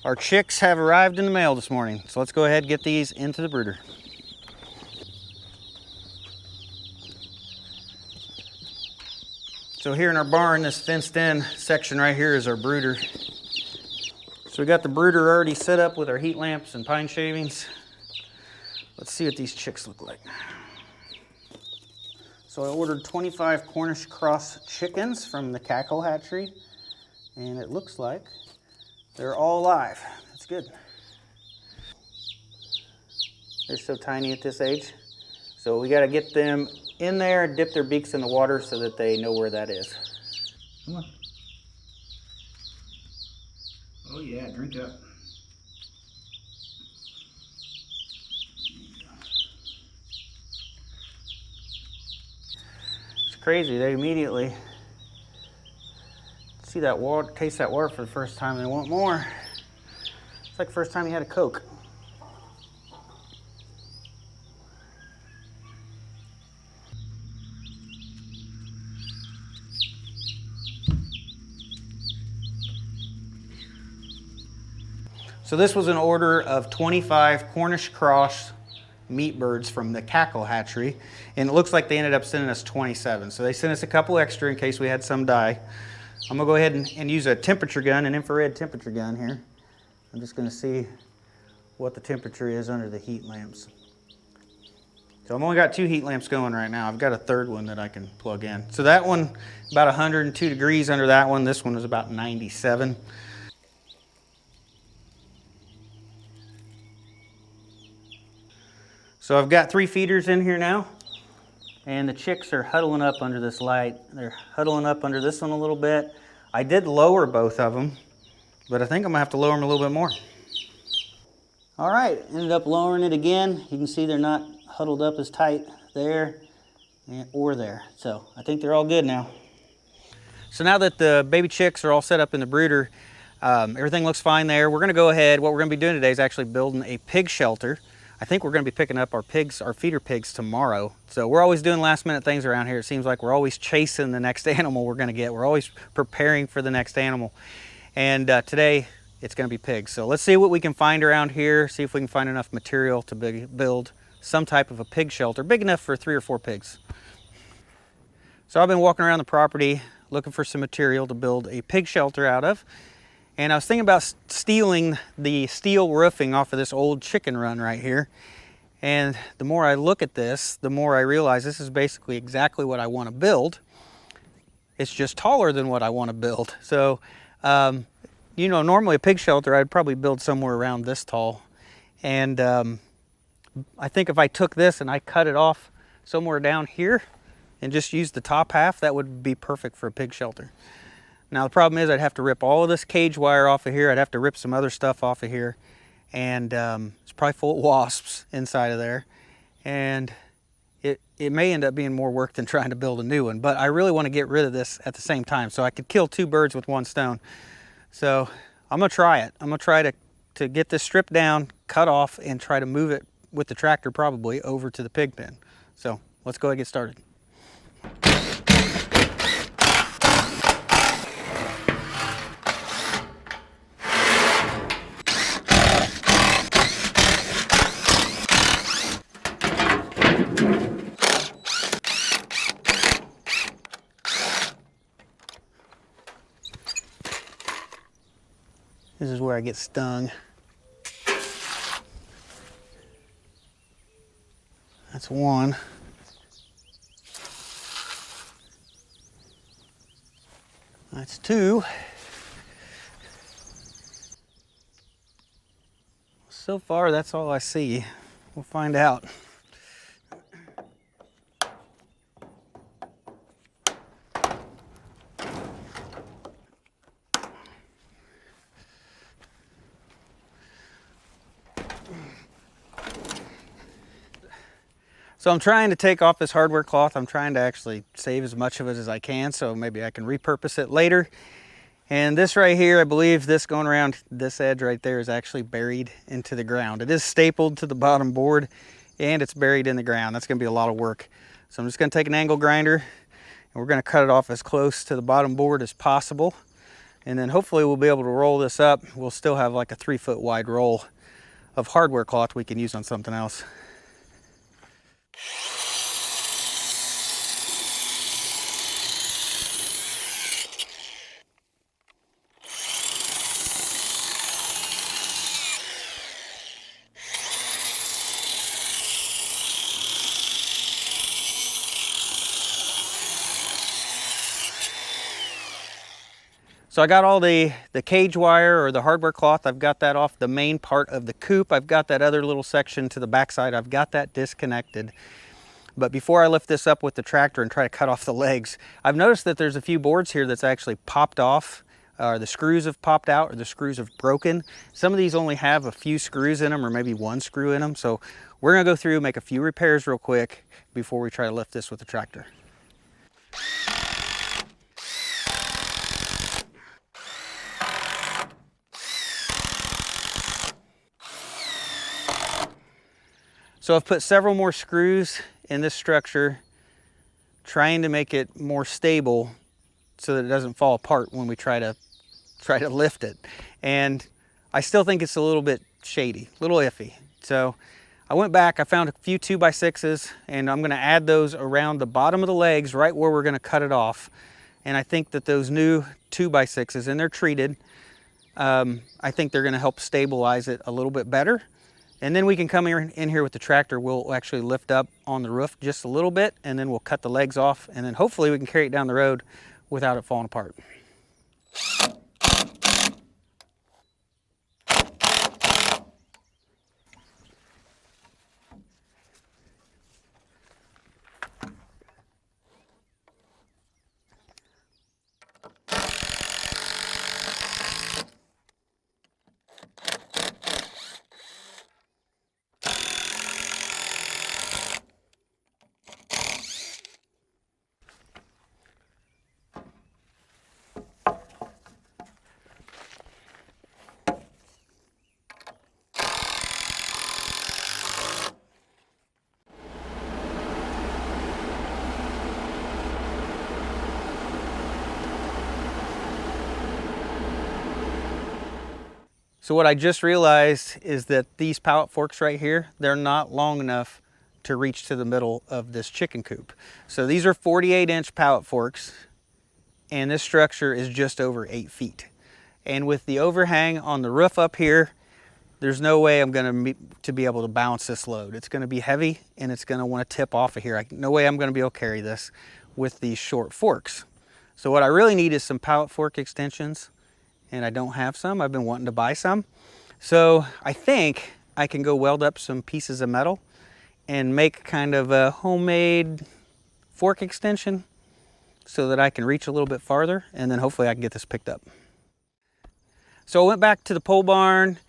Our chicks have arrived in the mail this morning, so let's go ahead and get these into the brooder. So here in our barn, this fenced in section right here is our brooder. So we got the brooder already set up with our heat lamps and pine shavings. Let's see what these chicks look like. So I ordered 25 Cornish cross chickens from the Cackle hatchery, and it looks like they're all alive. That's good. They're so tiny at this age. So we gotta get them in there, dip their beaks in the water so that they know where that is. Come on. Oh yeah, drink up. It's crazy, they immediately see that water, taste that water for the first time, and they want more. It's like the first time you had a Coke. So this was an order of 25 Cornish cross meat birds from the Cackle hatchery, and it looks like they ended up sending us 27. So they sent us a couple extra in case we had some die. I'm gonna go ahead and use a temperature gun, an infrared temperature gun here. I'm just gonna see what the temperature is under the heat lamps. So I've only got 2 heat lamps going right now. I've got a third one that I can plug in. So that one, about 102 degrees under that one. This one was about 97. So I've got 3 feeders in here now, and the chicks are huddling up under this light. They're huddling up under this one a little bit. I did lower both of them, but I think I'm gonna have to lower them a little bit more. All right, ended up lowering it again. You can see they're not huddled up as tight there or there. So I think they're all good now. So now that the baby chicks are all set up in the brooder, everything looks fine there. We're gonna go ahead, what we're gonna be doing today is actually building a pig shelter. I think we're gonna be picking up our pigs, our feeder pigs tomorrow. So we're always doing last minute things around here. It seems like we're always chasing the next animal we're gonna get. We're always preparing for the next animal. And today it's gonna be pigs. So let's see what we can find around here, see if we can find enough material to build some type of a pig shelter, big enough for 3 or 4 pigs. So I've been walking around the property looking for some material to build a pig shelter out of. And I was thinking about stealing the steel roofing off of this old chicken run right here. And the more I look at this, the more I realize this is basically exactly what I want to build. It's just taller than what I want to build. So, you know, normally a pig shelter, I'd probably build somewhere around this tall. And I think if I took this and I cut it off somewhere down here and just used the top half, that would be perfect for a pig shelter. Now the problem is I'd have to rip all of this cage wire off of here. I'd have to rip some other stuff off of here. And it's probably full of wasps inside of there. And it may end up being more work than trying to build a new one. But I really want to get rid of this at the same time so I could kill 2 birds with 1 stone. So I'm going to try it. I'm going to try to get this stripped down, cut off, and try to move it with the tractor probably over to the pig pen. So let's go ahead and get started. This is where I get stung. That's 1. That's 2. So far, that's all I see. We'll find out. So I'm trying to take off this hardware cloth. I'm trying to actually save as much of it as I can, so maybe I can repurpose it later. And this right here, I believe this going around this edge right there is actually buried into the ground. It is stapled to the bottom board and it's buried in the ground. That's gonna be a lot of work. So I'm just gonna take an angle grinder and we're gonna cut it off as close to the bottom board as possible. And then hopefully we'll be able to roll this up. We'll still have like a 3-foot wide roll of hardware cloth we can use on something else. So I got all the cage wire or the hardware cloth, I've got that off the main part of the coop. I've got that other little section to the backside, I've got that disconnected. But before I lift this up with the tractor and try to cut off the legs, I've noticed that there's a few boards here that's actually popped off, or the screws have popped out, or the screws have broken. Some of these only have a few screws in them, or maybe one screw in them. So we're gonna go through, make a few repairs real quick before we try to lift this with the tractor. So I've put several more screws in this structure, trying to make it more stable so that it doesn't fall apart when we try to lift it. And I still think it's a little bit shady, a little iffy. So I went back, I found a few 2x6s, and I'm gonna add those around the bottom of the legs, right where we're gonna cut it off. And I think that those new 2x6s, and they're treated, I think they're gonna help stabilize it a little bit better. And then we can come in here with the tractor. We'll actually lift up on the roof just a little bit, and then we'll cut the legs off, and then hopefully we can carry it down the road without it falling apart. So what I just realized is that these pallet forks right here, they're not long enough to reach to the middle of this chicken coop. So these are 48-inch pallet forks, and this structure is just over 8 feet. And with the overhang on the roof up here, there's no way I'm gonna be able to balance this load. It's gonna be heavy, and it's gonna wanna tip off of here. No way I'm gonna be able to carry this with these short forks. So what I really need is some pallet fork extensions, and I don't have some. I've been wanting to buy some. So I think I can go weld up some pieces of metal and make kind of a homemade fork extension so that I can reach a little bit farther, and then hopefully I can get this picked up. So I went back to the pole barn,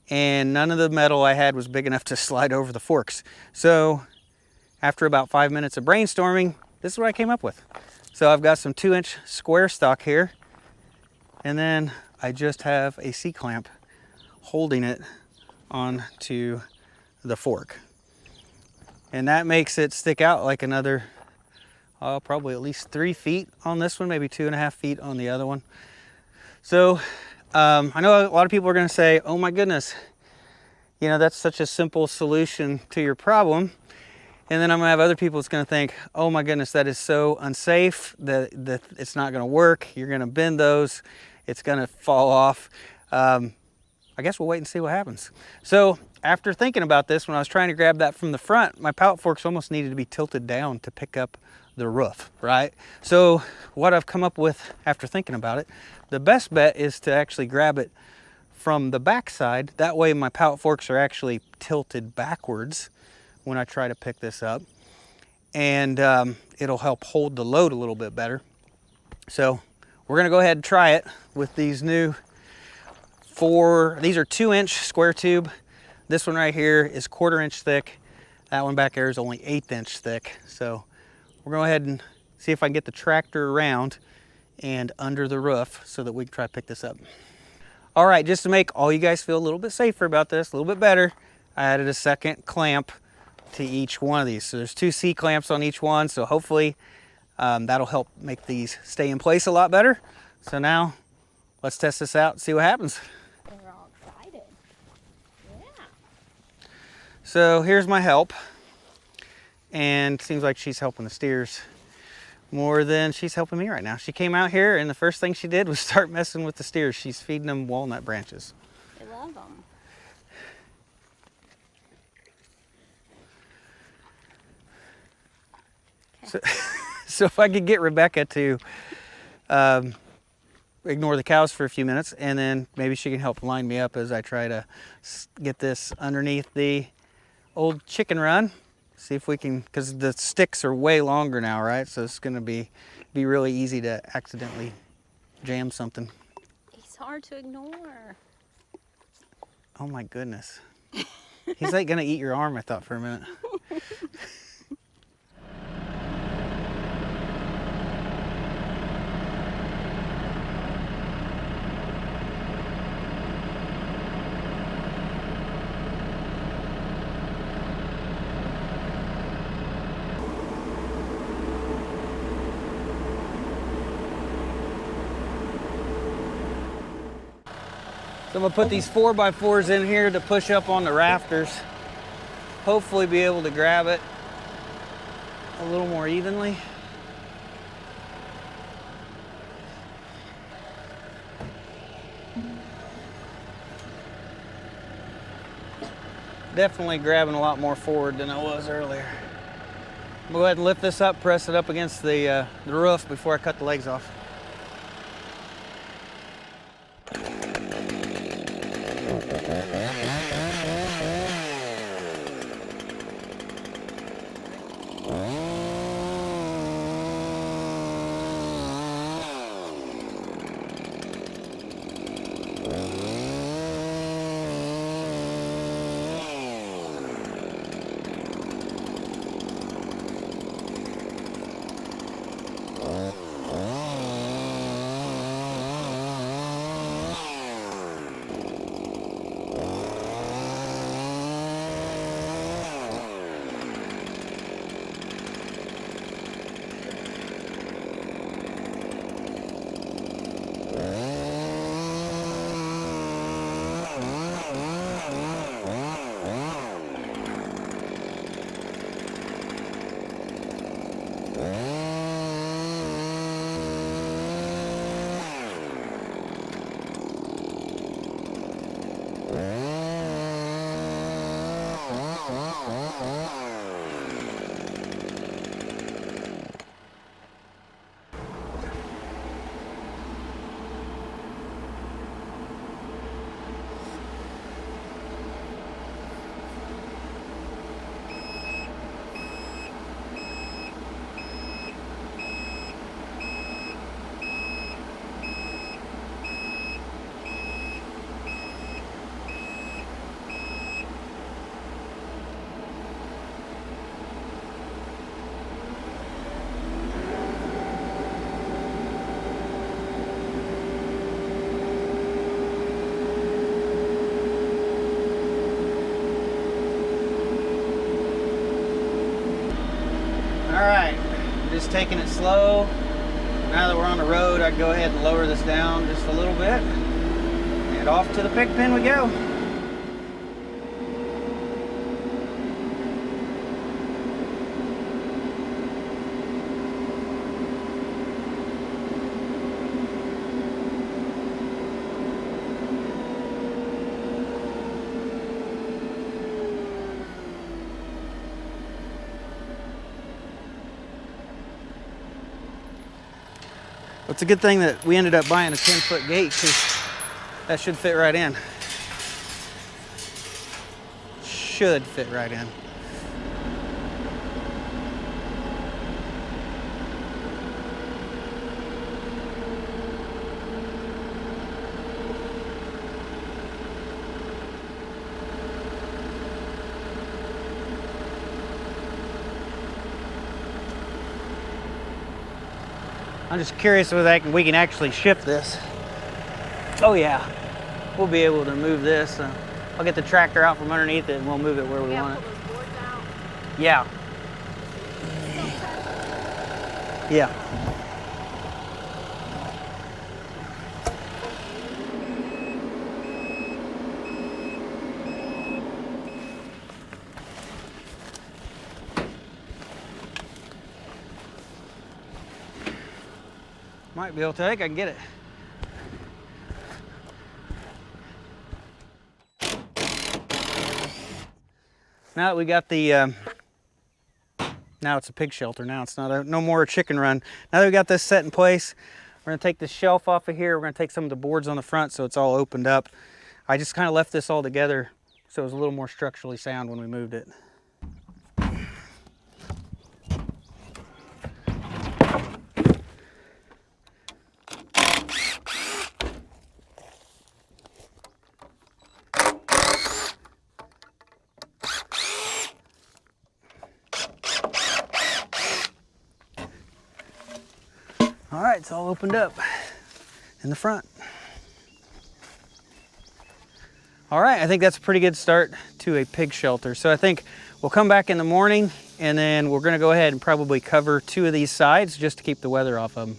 and none of the metal I had was big enough to slide over the forks. So after about 5 minutes of brainstorming, this is what I came up with. So I've got some 2-inch square stock here, and then I just have a C-clamp holding it onto the fork. And that makes it stick out like another, probably at least 3 feet on this one, maybe 2.5 feet on the other one. So I know a lot of people are gonna say, oh my goodness, you know, that's such a simple solution to your problem. And then I'm gonna have other people that's gonna think, oh my goodness, that is so unsafe, that it's not gonna work. You're gonna bend those, it's gonna fall off. I guess we'll wait and see what happens. So after thinking about this, when I was trying to grab that from the front, my pallet forks almost needed to be tilted down to pick up the roof, right? So what I've come up with after thinking about it, the best bet is to actually grab it from the back side. That way my pallet forks are actually tilted backwards when I try to pick this up, and it'll help hold the load a little bit better. So we're gonna go ahead and try it with these new these are 2-inch square tube. This one right here is 1/4 inch thick. That one back there is only 1/8 inch thick. So we're gonna go ahead and see if I can get the tractor around and under the roof so that we can try to pick this up. All right, just to make all you guys feel a little bit safer about this, a little bit better, I added a second clamp to each one of these. So there's 2 C-clamps on each one, so hopefully that'll help make these stay in place a lot better. So now let's test this out and see what happens. They're all excited. Yeah. So here's my help. And it seems like she's helping the steers more than she's helping me right now. She came out here and the first thing she did was start messing with the steers. She's feeding them walnut branches. They love them. So if I could get Rebecca to ignore the cows for a few minutes, and then maybe she can help line me up as I try to get this underneath the old chicken run. See if we can, because the sticks are way longer now, right? So it's gonna be really easy to accidentally jam something. He's hard to ignore. Oh my goodness. He's like gonna eat your arm, I thought for a minute. So I'm gonna put these 4x4s in here to push up on the rafters. Hopefully be able to grab it a little more evenly. Definitely grabbing a lot more forward than I was earlier. I'm gonna go ahead and lift this up, press it up against the roof before I cut the legs off. Alright, just taking it slow. Now that we're on the road, I'd go ahead and lower this down just a little bit. And off to the pig pen we go. It's a good thing that we ended up buying a 10-foot gate because that should fit right in. Should fit right in. I'm just curious whether we can actually shift this. Oh yeah, we'll be able to move this. I'll get the tractor out from underneath it and we'll move it where we want it. Pull those boards out. Yeah. Yeah. Might be able to. I think I can get it. Now that we got the, now it's a pig shelter. Now it's not no more a chicken run. Now that we got this set in place, we're gonna take the shelf off of here. We're gonna take some of the boards on the front so it's all opened up. I just kind of left this all together so it was a little more structurally sound when we moved it. All right, it's all opened up in the front. All right, I think that's a pretty good start to a pig shelter. So I think we'll come back in the morning and then we're gonna go ahead and probably cover 2 of these sides just to keep the weather off of them.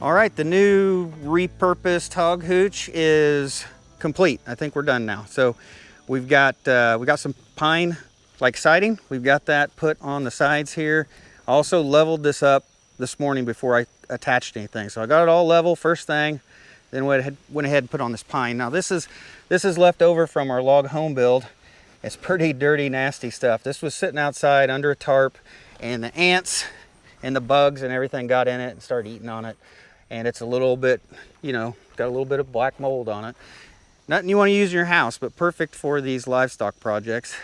All right, the new repurposed hog hooch is complete. I think we're done now. So we got some pine like siding. We've got that put on the sides here. I also leveled this up this morning before I attached anything. So I got it all level first thing, then went ahead and put on this pine. Now this is left over from our log home build. It's pretty dirty, nasty stuff. This was sitting outside under a tarp and the ants and the bugs and everything got in it and started eating on it. And it's a little bit, you know, got a little bit of black mold on it. Nothing you want to use in your house, but perfect for these livestock projects.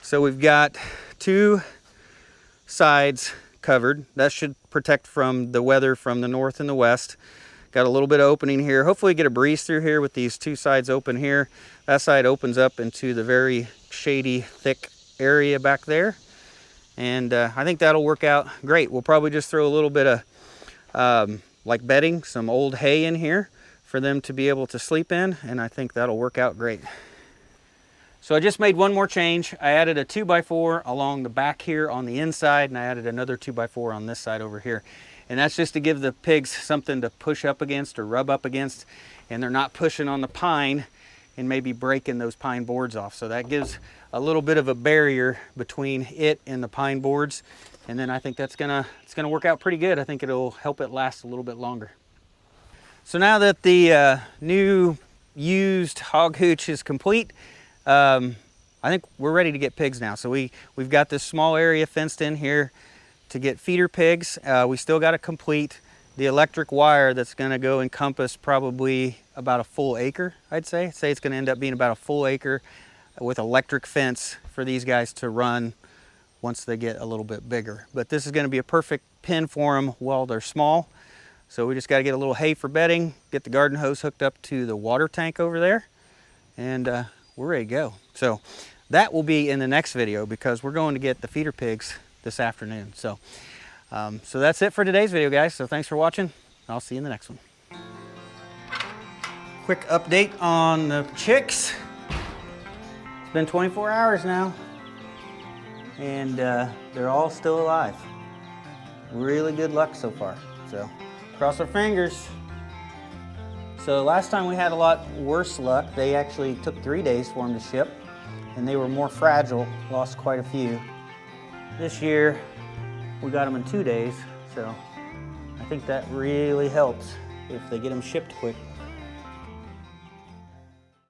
So we've got 2 sides covered. That should protect from the weather from the north and the west. Got a little bit of opening here. Hopefully get a breeze through here with these 2 sides open here. That side opens up into the very shady, thick area back there. And I think that'll work out great. We'll probably just throw a little bit of like bedding, some old hay in here for them to be able to sleep in, and I think that'll work out great. So I just made one more change. I added a 2x4 along the back here on the inside, and I added another 2x4 on this side over here. And that's just to give the pigs something to push up against or rub up against, and they're not pushing on the pine and maybe breaking those pine boards off. So that gives a little bit of a barrier between it and the pine boards. And then I think it's gonna work out pretty good. I think it'll help it last a little bit longer. So now that the new used hog hooch is complete, I think we're ready to get pigs now. So we've got this small area fenced in here to get feeder pigs. We still got to complete the electric wire that's gonna go encompass probably about a full acre, I'd say. Say it's gonna end up being about a full acre with electric fence for these guys to run once they get a little bit bigger. But this is going to be a perfect pen for them while they're small. So we just got to get a little hay for bedding, get the garden hose hooked up to the water tank over there, and we're ready to go. So that will be in the next video because we're going to get the feeder pigs this afternoon. So, so that's it for today's video, guys. So thanks for watching. I'll see you in the next one. Quick update on the chicks. It's been 24 hours now. And they're all still alive. Really good luck so far. So cross our fingers. So last time we had a lot worse luck. They actually took 3 days for them to ship, and they were more fragile, lost quite a few. This year we got them in 2 days, so I think that really helps if they get them shipped quick.